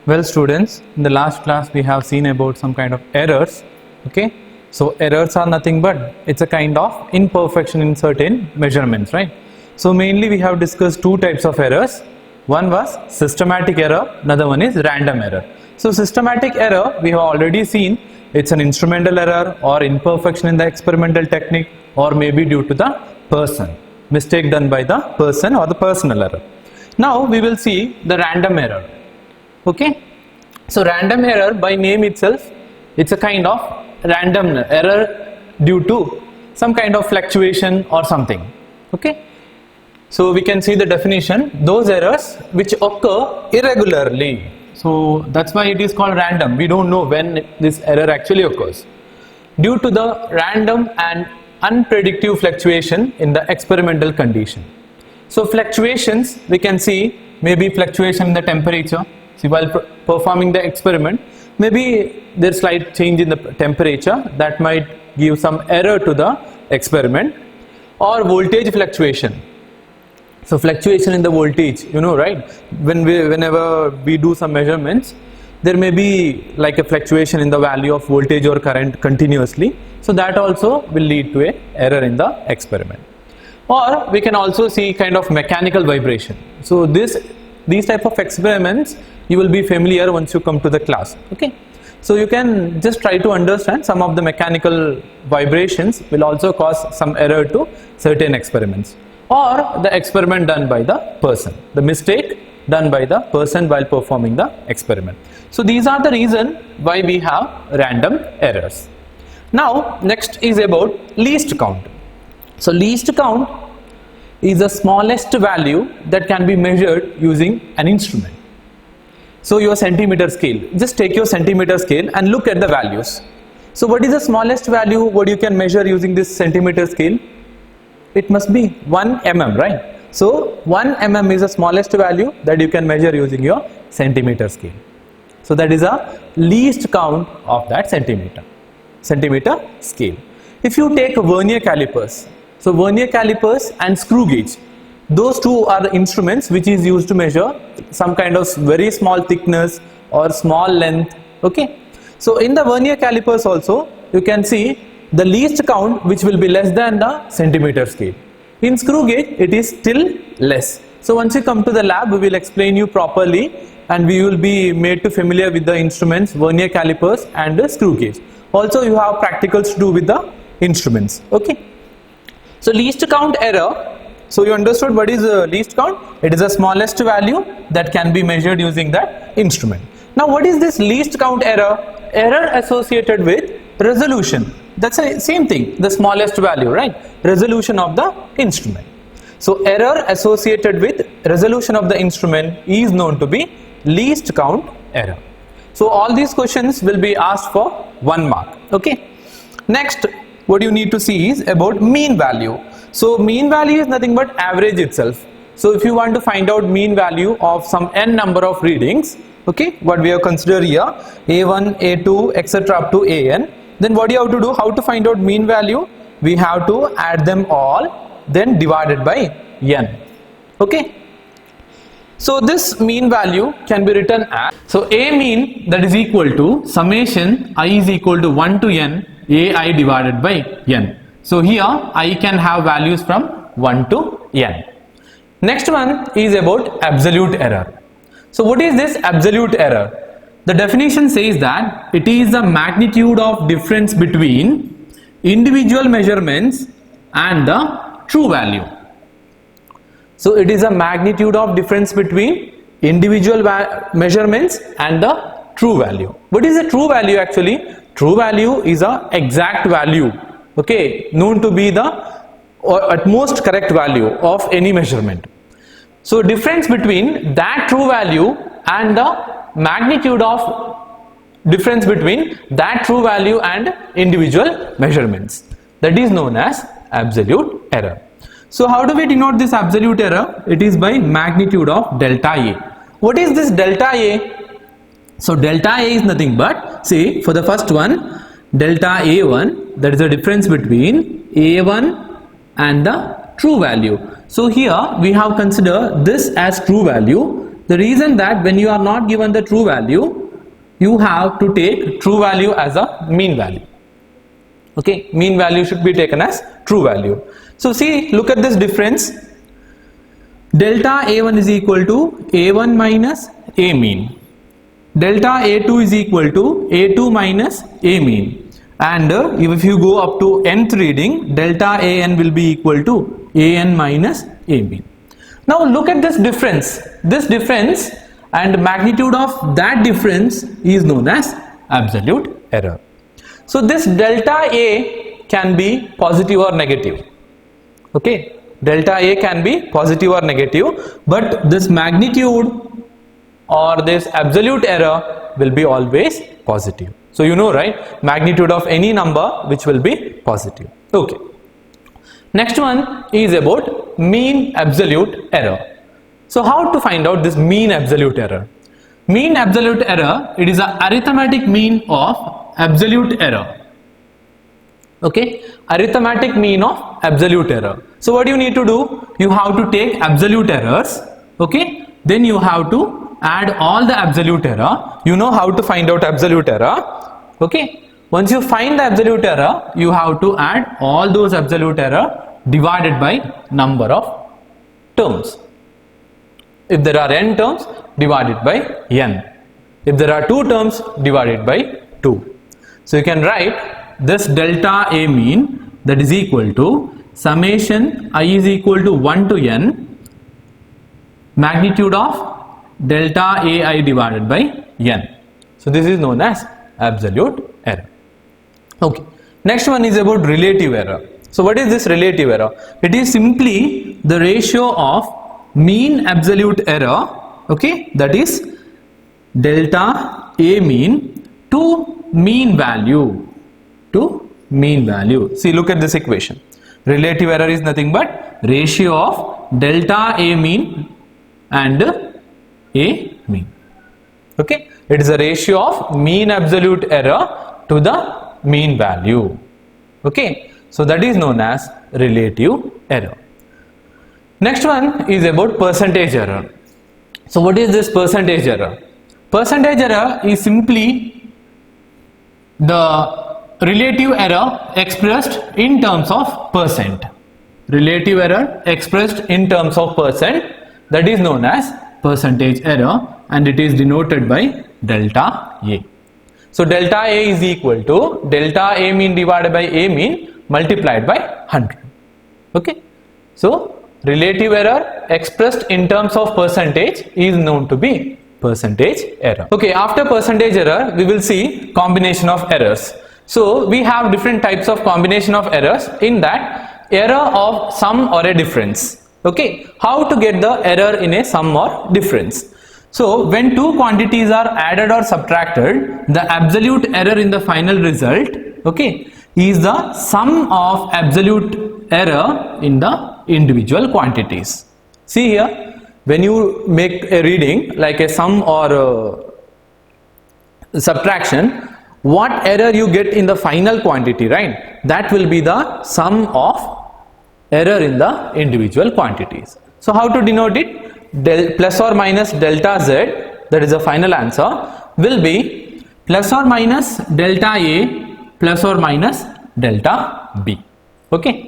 Well students, in the last class we have seen about some kind of errors. Okay, so errors are nothing but it's a kind of imperfection in certain measurements, right? So mainly we have discussed two types of errors. One was systematic error, another one is random error. So systematic error we have already seen, it's an instrumental error or imperfection in the experimental technique, or maybe due to the person, mistake done by the person or the personal error. Now we will see the random error. Okay, so random error by name itself, it's a kind of random error due to some kind of fluctuation or something. Okay, so we can see the definition, those errors which occur irregularly. So that's why it is called random. We don't know when this error actually occurs. Due to the random and unpredictable fluctuation in the experimental condition. So fluctuations we can see, maybe fluctuation in the temperature. See, while performing the experiment, maybe there's slight change in the temperature that might give some error to the experiment, or voltage fluctuation. So fluctuation in the voltage, you know, right? Whenever we do some measurements, there may be like a fluctuation in the value of voltage or current continuously. So that also will lead to an error in the experiment. Or we can also see kind of mechanical vibration. So these type of experiments you will be familiar once you come to the class. Okay, so you can just try to understand some of the mechanical vibrations will also cause some error to certain experiments, or the experiment done by the person, the mistake done by the person while performing the experiment. So these are the reason why we have random errors. Now next is about least count. So least count is the smallest value that can be measured using an instrument. So your centimeter scale, just take your centimeter scale and look at the values. So what is the smallest value what you can measure using this centimeter scale? It must be 1 mm, right? So 1 mm is the smallest value that you can measure using your centimeter scale. So that is a least count of that centimeter scale. If you take vernier calipers, so vernier calipers and screw gauge, those two are the instruments which is used to measure some kind of very small thickness or small length. Okay, so in the vernier calipers also you can see the least count which will be less than the centimeter scale. In screw gauge it is still less. So once you come to the lab we will explain you properly and we will be made to familiar with the instruments vernier calipers and the screw gauge. Also you have practicals to do with the instruments. Okay, so least count error. So you understood what is least count? It is the smallest value that can be measured using that instrument. Now what is this least count error? Error associated with resolution. That's the same thing, the smallest value, right? Resolution of the instrument. So error associated with resolution of the instrument is known to be least count error. So all these questions will be asked for 1 mark. Okay. Next, what you need to see is about mean value. So mean value is nothing but average itself. So if you want to find out mean value of some n number of readings, okay, what we have considered here, A1, A2, etc. up to AN, then what you have to do, how to find out mean value? We have to add them all, then divided by n. Okay. So this mean value can be written as, so A mean, that is equal to summation I is equal to 1 to n AI divided by n. So here I can have values from 1 to n. Next one is about absolute error. So what is this absolute error? The definition says that it is the magnitude of difference between individual measurements and the true value. So it is a magnitude of difference between individual measurements and the true value. What is the true value actually? True value is a exact value, okay, known to be the or at most correct value of any measurement. So difference between that true value and the magnitude of difference between that true value and individual measurements, that is known as absolute error. So how do we denote this absolute error? It is by magnitude of delta A. What is this delta A? So delta A is nothing but, say for the first one, delta A1, that is the difference between A1 and the true value. So here we have considered this as true value, The reason that when you are not given the true value, you have to take true value as a mean value. Okay, mean value should be taken as true value. So see, look at this difference. Delta A1 is equal to A1 minus A mean. Delta A2 is equal to A2 minus A mean. And if you go up to nth reading, delta AN will be equal to AN minus A mean. Now look at this difference. This difference and magnitude of that difference is known as absolute error. So this delta A can be positive or negative. Okay, delta A can be positive or negative, but this magnitude or this absolute error will be always positive. So you know, right, magnitude of any number which will be positive. Okay. Next one is about mean absolute error. So how to find out this mean absolute error? Mean absolute error, it is an arithmetic mean of absolute error. Okay, arithmetic mean of absolute error. So what you need to do? You have to take absolute errors. Okay, then you have to add all the absolute error. You know how to find out absolute error. Okay, once you find the absolute error, you have to add all those absolute error divided by number of terms. If there are n terms, divided by n. If there are 2 terms, divided by 2. So you can write this delta A mean, that is equal to summation I is equal to 1 to n magnitude of delta AI divided by n. So this is known as absolute error. Okay. Next one is about relative error. So what is this relative error? It is simply the ratio of mean absolute error, okay, that is delta A mean to mean value. See, look at this equation. Relative error is nothing but ratio of delta A mean and A mean. Okay, it is a ratio of mean absolute error to the mean value. Okay, so that is known as relative error. Next one is about percentage error. So what is this percentage error? Percentage error is simply the relative error expressed in terms of percent. Relative error expressed in terms of percent, that is known as percentage error, and it is denoted by delta A. So delta A is equal to delta A mean divided by A mean multiplied by 100. Okay, so relative error expressed in terms of percentage is known to be percentage error. Okay, after percentage error we will see combination of errors. So we have different types of combination of errors, in that error of sum or a difference. Okay, how to get the error in a sum or difference? So when two quantities are added or subtracted, the absolute error in the final result, okay, is the sum of absolute error in the individual quantities. See here, when you make a reading like a sum or a subtraction, what error you get in the final quantity, right? That will be the sum of error in the individual quantities. So how to denote it? Plus or minus delta Z, that is the final answer, will be plus or minus delta A plus or minus delta B. Okay,